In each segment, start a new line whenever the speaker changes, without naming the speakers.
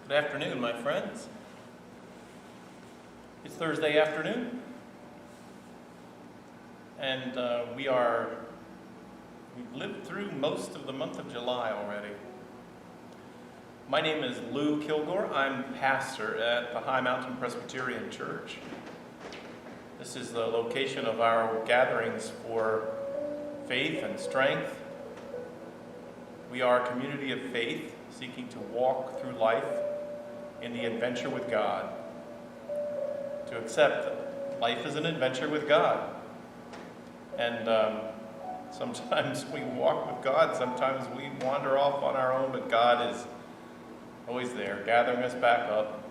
Good afternoon, my friends. It's Thursday afternoon, and we've lived through most of the month of July already. My name is Lou Kilgore. I'm pastor at the High Mountain Presbyterian Church. This is the location of our gatherings for faith and strength. We are a community of faith seeking to walk through life in the adventure with God. To accept that life is an adventure with God. And sometimes we walk with God, sometimes we wander off on our own, but God is always there, gathering us back up.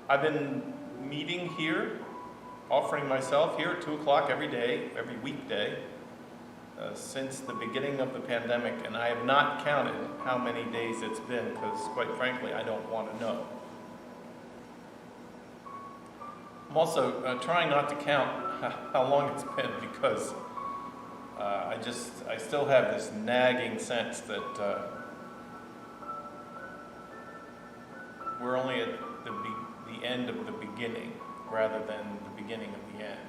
I've been meeting here, offering myself here at 2 o'clock every day, every weekday, since the beginning of the pandemic, and I have not counted how many days it's been, because quite frankly, I don't want to know. I'm also trying not to count how long it's been, because I still have this nagging sense that we're only at the end of the beginning rather than the beginning of the end.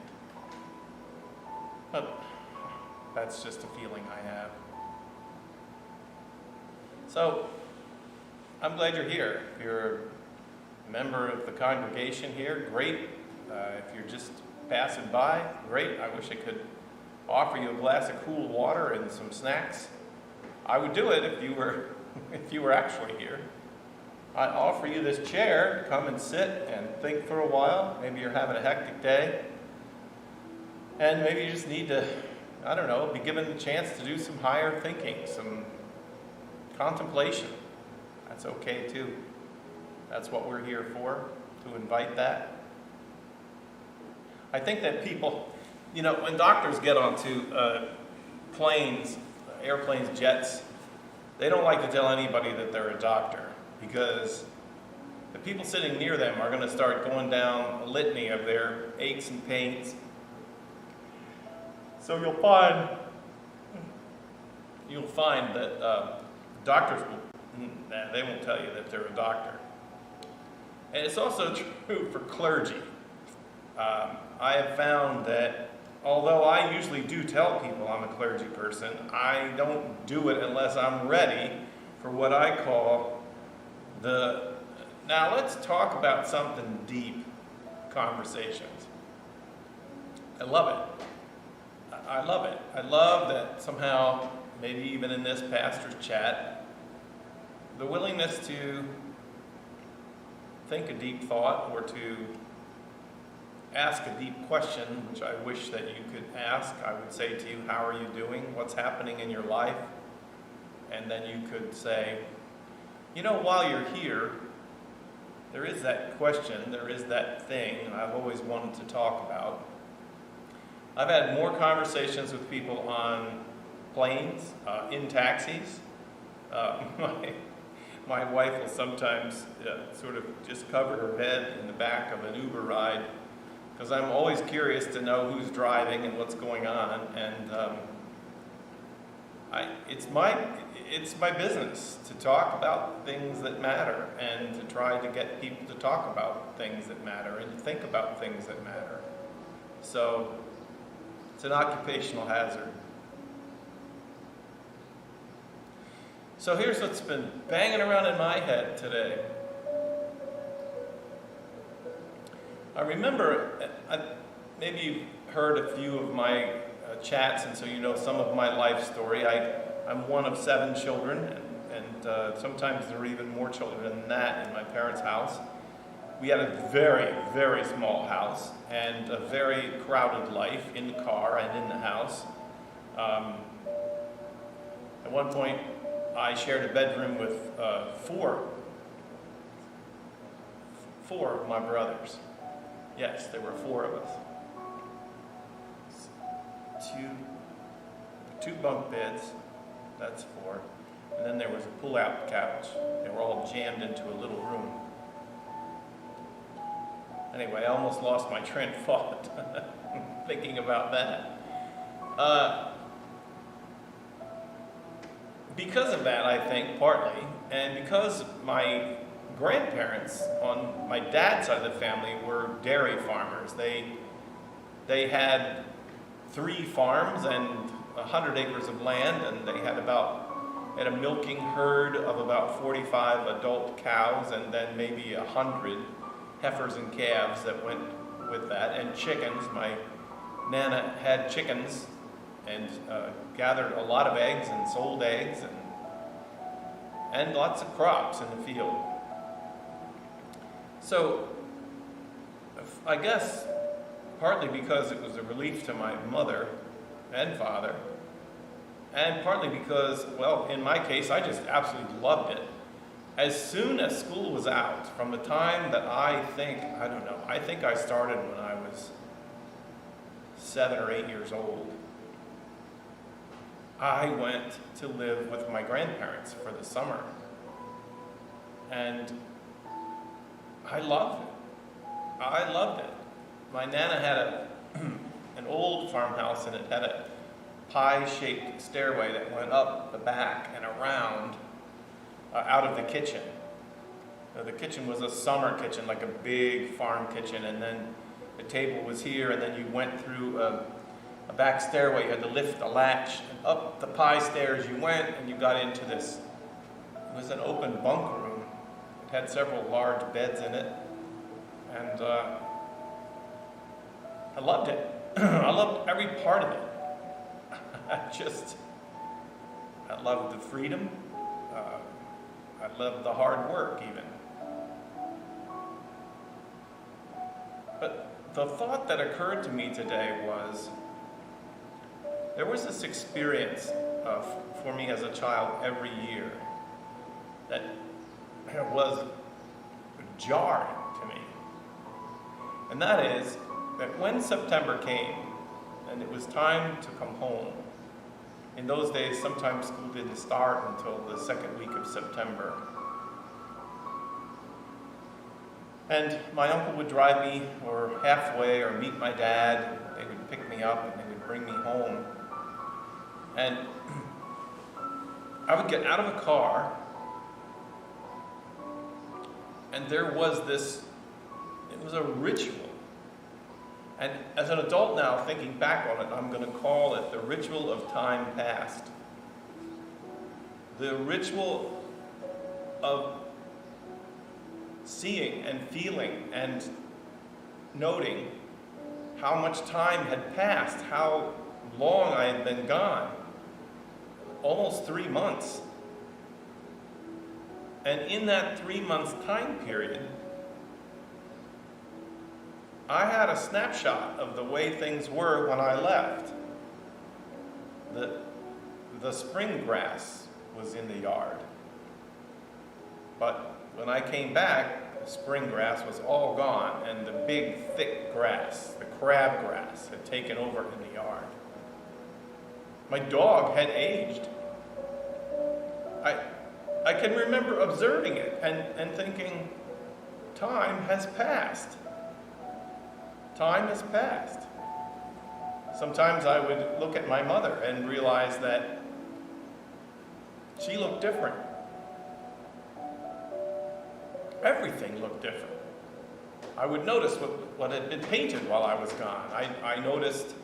But that's just a feeling I have. So, I'm glad you're here. If you're a member of the congregation here, great. If you're just passing by, great. I wish I could offer you a glass of cool water and some snacks. I would do it if you were actually here. I'd offer you this chair to come and sit and think for a while. Maybe you're having a hectic day. And maybe you just need to, I don't know, be given the chance to do some higher thinking, some contemplation. That's okay too. That's what we're here for, to invite that. I think that people, when doctors get onto planes, airplanes, jets, they don't like to tell anybody that they're a doctor, because the people sitting near them are going to start going down a litany of their aches and pains. So you'll find that doctors they won't tell you that they're a doctor. And it's also true for clergy. I have found that although I usually do tell people I'm a clergy person, I don't do it unless I'm ready for what I call now let's talk about something deep conversations. I love it. I love it. I love that somehow, maybe even in this pastor's chat, the willingness to think a deep thought or to ask a deep question, which I wish that you could ask. I would say to you, how are you doing? What's happening in your life? And then you could say, while you're here, there is that question, there is that thing I've always wanted to talk about. I've had more conversations with people on planes, in taxis. My wife will sometimes sort of just cover her head in the back of an Uber ride, because I'm always curious to know who's driving and what's going on, and it's my business to talk about things that matter and to try to get people to talk about things that matter and to think about things that matter. So it's an occupational hazard. So here's what's been banging around in my head today. I remember, maybe you've heard a few of my chats, and so you know some of my life story. I'm one of 7 children, and sometimes there are even more children than that in my parents' house. We had a very, very small house and a very crowded life in the car and in the house. At one point, I shared a bedroom with four of my brothers. Yes, there were 4 of us. Two bunk beds, that's 4. And then there was a pull-out couch. They were all jammed into a little room. Anyway, I almost lost my train of thought thinking about that. Because of that, I think, partly, And because my grandparents on my dad's side of the family were dairy farmers, they had 3 farms and 100 acres of land, and they had a milking herd of about 45 adult cows, and then maybe 100 heifers and calves that went with that, and chickens. My Nana had chickens and gathered a lot of eggs and sold eggs, and lots of crops in the field. So I guess partly because it was a relief to my mother and father, and partly because, well, in my case, I just absolutely loved it. As soon as school was out, from the time that I think I started when I was 7 or 8 years old, I went to live with my grandparents for the summer. And I loved it. I loved it. My Nana had an old farmhouse, and it had a pie-shaped stairway that went up the back and around out of the kitchen. The kitchen was a summer kitchen, like a big farm kitchen, and then the table was here, and then you went through a back stairway. You had to lift a latch, and up the pie stairs you went, and you got into this. It was an open bunk room. It had several large beds in it, and I loved it. I loved every part of it. I loved the freedom. I loved the hard work even. But the thought that occurred to me today was, there was this experience for me as a child every year that was jarring to me. And that is that when September came and it was time to come home, in those days, sometimes school didn't start until the second week of September. And my uncle would drive me or halfway or meet my dad. They would pick me up and they would bring me home. And I would get out of the car, and there was this, it was a ritual. And as an adult now, thinking back on it, I'm going to call it the ritual of time past. The ritual of seeing and feeling and noting how much time had passed, how long I had been gone. Almost 3 months. And in that 3 months time period, I had a snapshot of the way things were when I left. The spring grass was in the yard. But when I came back, the spring grass was all gone, and the big, thick grass, the crab grass, had taken over in the yard. My dog had aged. I can remember observing it and thinking, time has passed. Time has passed. Sometimes I would look at my mother and realize that she looked different. Everything looked different. I would notice what had been painted while I was gone. I noticed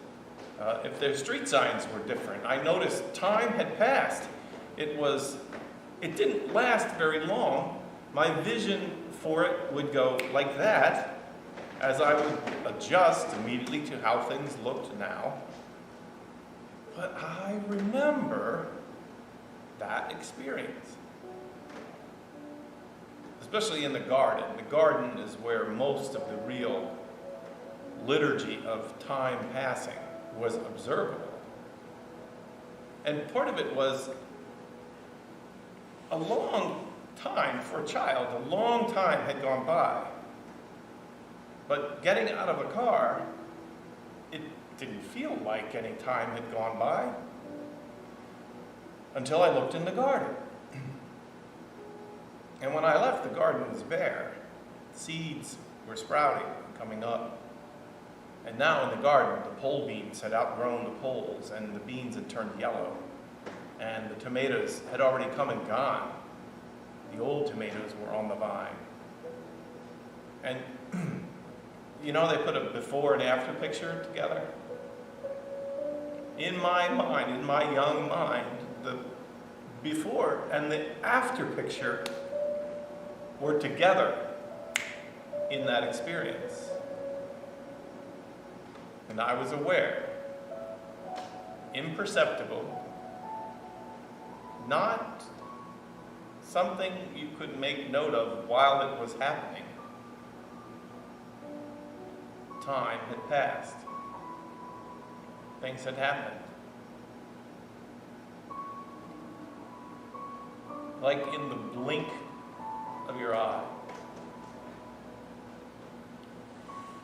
if their street signs were different. I noticed time had passed. It didn't last very long. My vision for it would go like that, as I would adjust immediately to how things looked now. But I remember that experience. Especially in the garden. The garden is where most of the real liturgy of time passing was observable. And part of it was a long time for a child. A long time had gone by. But getting out of a car, it didn't feel like any time had gone by until I looked in the garden. And when I left, the garden was bare. Seeds were sprouting and coming up. And now in the garden, the pole beans had outgrown the poles, and the beans had turned yellow. And the tomatoes had already come and gone. The old tomatoes were on the vine. And you know, they put a before and after picture together. In my mind, in my young mind, the before and the after picture were together in that experience. And I was aware, imperceptible, not something you could make note of while it was happening. Time had passed. Things had happened. Like in the blink of your eye.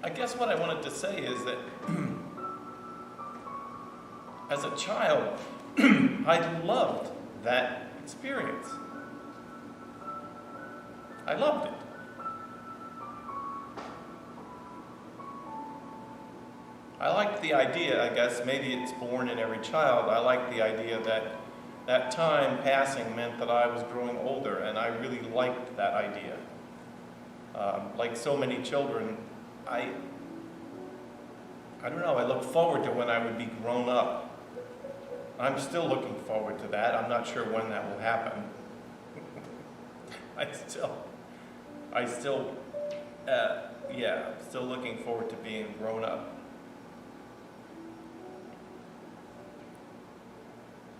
I guess what I wanted to say is that as a child, I loved that experience. I loved it. I liked the idea, I guess, maybe it's born in every child, I liked the idea that that time passing meant that I was growing older, and I really liked that idea. Like so many children, I don't know, I look forward to when I would be grown up. I'm still looking forward to that. I'm not sure when that will happen. I'm still looking forward to being grown up.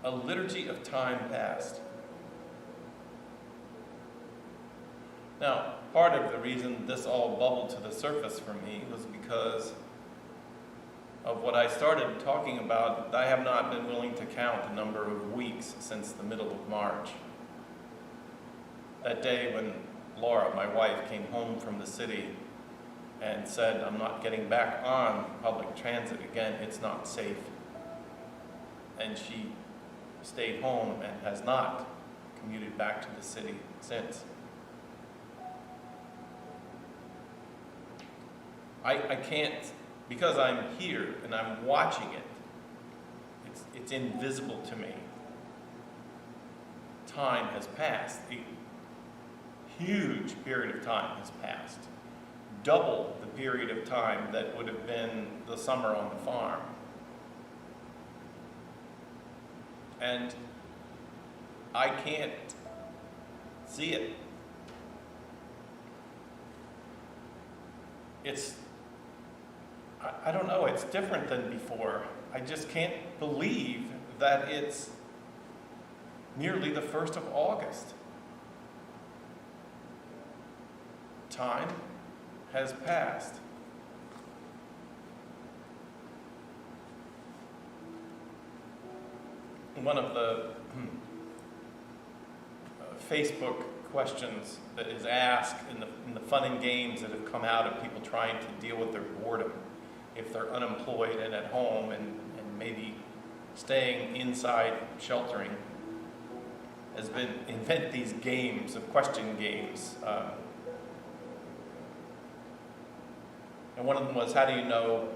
A liturgy of time past. Now, part of the reason this all bubbled to the surface for me was because of what I started talking about. I have not been willing to count the number of weeks since the middle of March. That day when Laura, my wife, came home from the city and said, "I'm not getting back on public transit again, it's not safe." And she stayed home and has not commuted back to the city since. I can't, because I'm here and I'm watching it, it's invisible to me. Time has passed. A huge period of time has passed. Double the period of time that would have been the summer on the farm. And I can't see it. I don't know, it's different than before. I just can't believe that it's nearly the 1st of August. Time has passed. One of the Facebook questions that is asked in the fun and games that have come out of people trying to deal with their boredom, if they're unemployed and at home and maybe staying inside sheltering, has been invent these games of question games. And one of them was, how do you know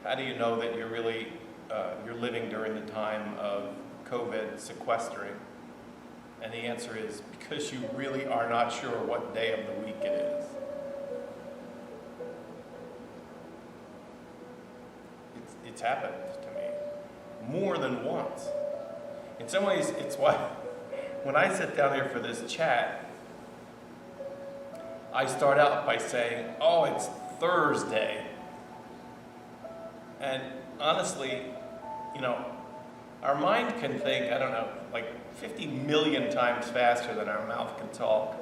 that you're really you're living during the time of COVID sequestering? And the answer is, because you really are not sure what day of the week it is. It's happened to me more than once. In some ways, it's why when I sit down here for this chat, I start out by saying, "Oh, it's Thursday." And honestly, our mind can think, I don't know, like 50 million times faster than our mouth can talk.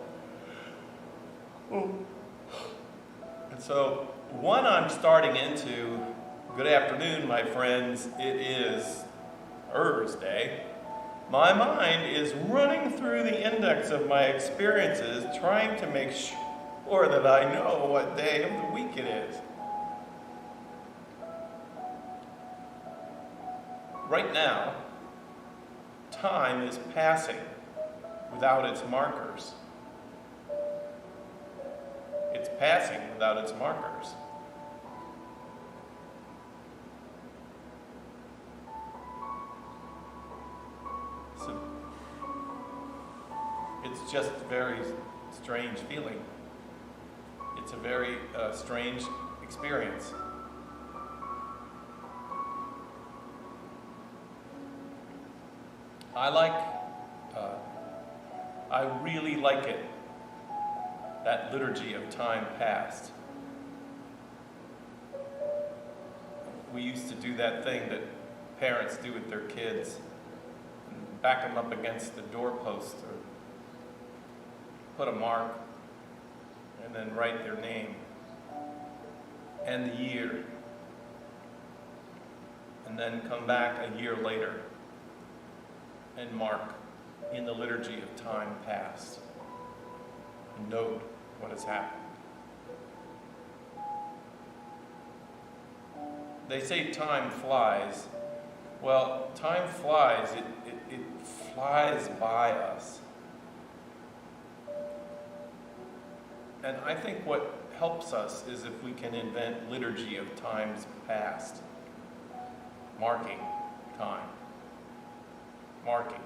And so, I'm starting into, good afternoon, my friends, it is Thursday. My mind is running through the index of my experiences, trying to make sure that I know what day of the week it is. Right now, time is passing without its markers. It's passing without its markers. So it's it's just a very strange feeling. It's a very strange experience. I really like it, that liturgy of time past. We used to do that thing that parents do with their kids, and back them up against the doorpost or put a mark and then write their name and the year, and then come back a year later and mark in the liturgy of time past and note what has happened. They say time flies. Well, time flies. It flies by us. And I think what helps us is if we can invent liturgy of times past. Marking time. Marking it.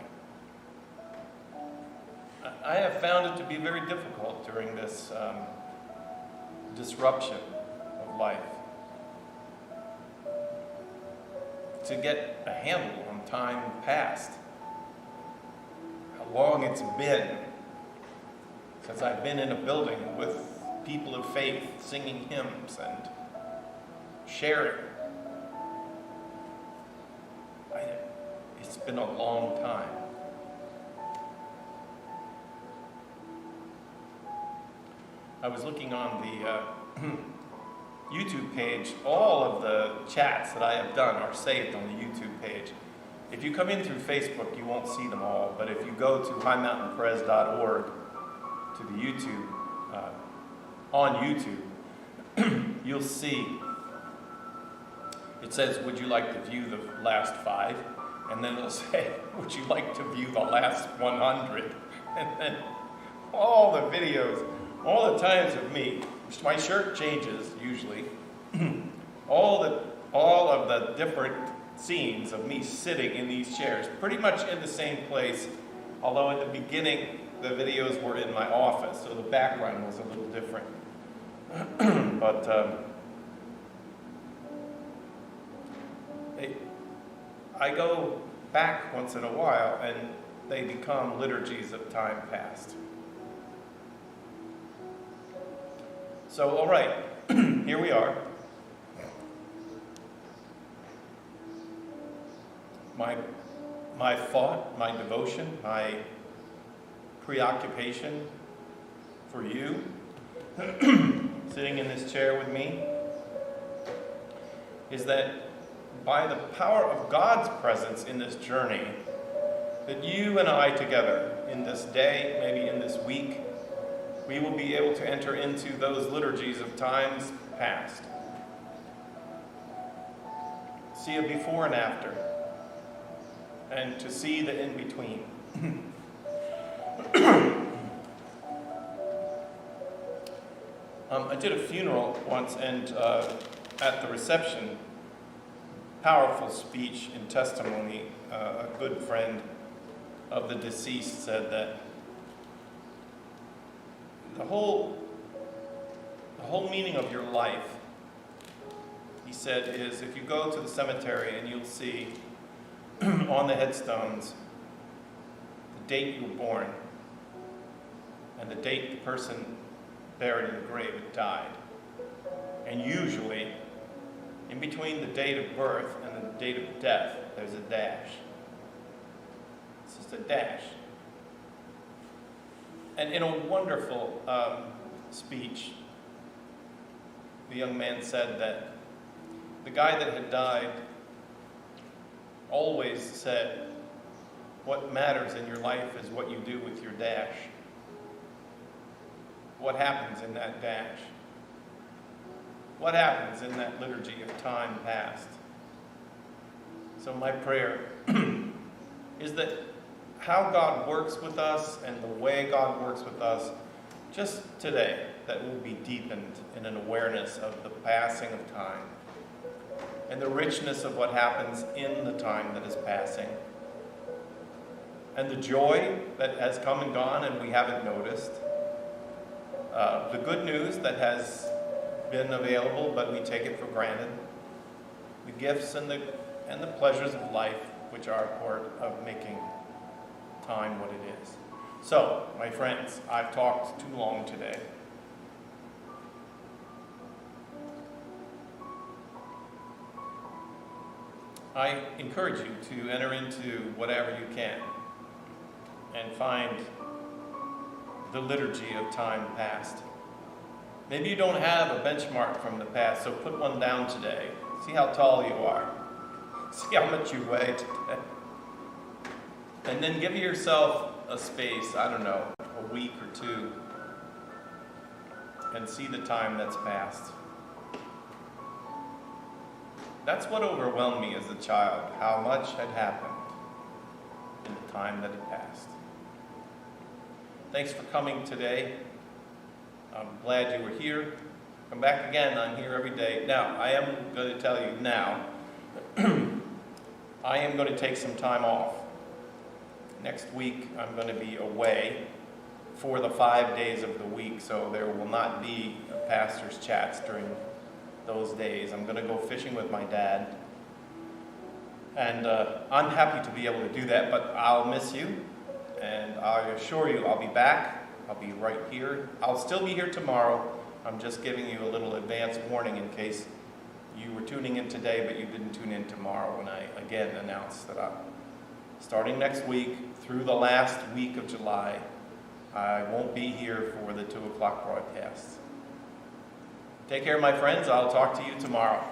I have found it to be very difficult during this disruption of life to get a handle on time past, how long it's been since I've been in a building with people of faith singing hymns and sharing. It's been a long time. I was looking on the YouTube page. All of the chats that I have done are saved on the YouTube page. If you come in through Facebook, you won't see them all, but if you go to highmountainpres.org to the YouTube, on YouTube, you'll see it says, would you like to view the last 5? And then it'll say, would you like to view the last 100? And then all the videos, all the times of me, my shirt changes usually, all of the different scenes of me sitting in these chairs, pretty much in the same place, although in the beginning the videos were in my office, so the background was a little different. But I go back once in a while and they become liturgies of time past. So, all right, here we are. My thought, my devotion, my preoccupation for you, sitting in this chair with me, is that by the power of God's presence in this journey, that you and I together in this day, maybe in this week, we will be able to enter into those liturgies of times past. See a before and after, and to see the in-between. I did a funeral once, and at the reception, powerful speech and testimony, a good friend of the deceased said that the whole meaning of your life, he said, is if you go to the cemetery and you'll see on the headstones the date you were born and the date the person buried in the grave died. And usually, in between the date of birth and the date of death, there's a dash. It's just a dash. And in a wonderful speech, the young man said that the guy that had died always said, what matters in your life is what you do with your dash. What happens in that dash? What happens in that liturgy of time past? So my prayer is that how God works with us and the way God works with us just today, that will be deepened in an awareness of the passing of time and the richness of what happens in the time that is passing. and the joy that has come and gone and we haven't noticed. The good news that has been available, but we take it for granted. The gifts and the pleasures of life, which are a part of making time what it is. So, my friends, I've talked too long today. I encourage you to enter into whatever you can and find the liturgy of time past. Maybe you don't have a benchmark from the past, so put one down today. See how tall you are. See how much you weigh today. And then give yourself a space, I don't know, a week or two, and see the time that's passed. That's what overwhelmed me as a child, how much had happened in the time that had passed. Thanks for coming today. I'm glad you were here. Come back again. I'm here every day. Now, I am going to tell you now, I am going to take some time off. Next week, I'm going to be away for the 5 days of the week, so there will not be pastor's chats during those days. I'm going to go fishing with my dad. And I'm happy to be able to do that, but I'll miss you. And I assure you I'll be back. I'll be right here. I'll still be here tomorrow. I'm just giving you a little advance warning in case you were tuning in today, but you didn't tune in tomorrow when I again announce that I'm starting next week through the last week of July. I won't be here for the 2 o'clock broadcasts. Take care, my friends. I'll talk to you tomorrow.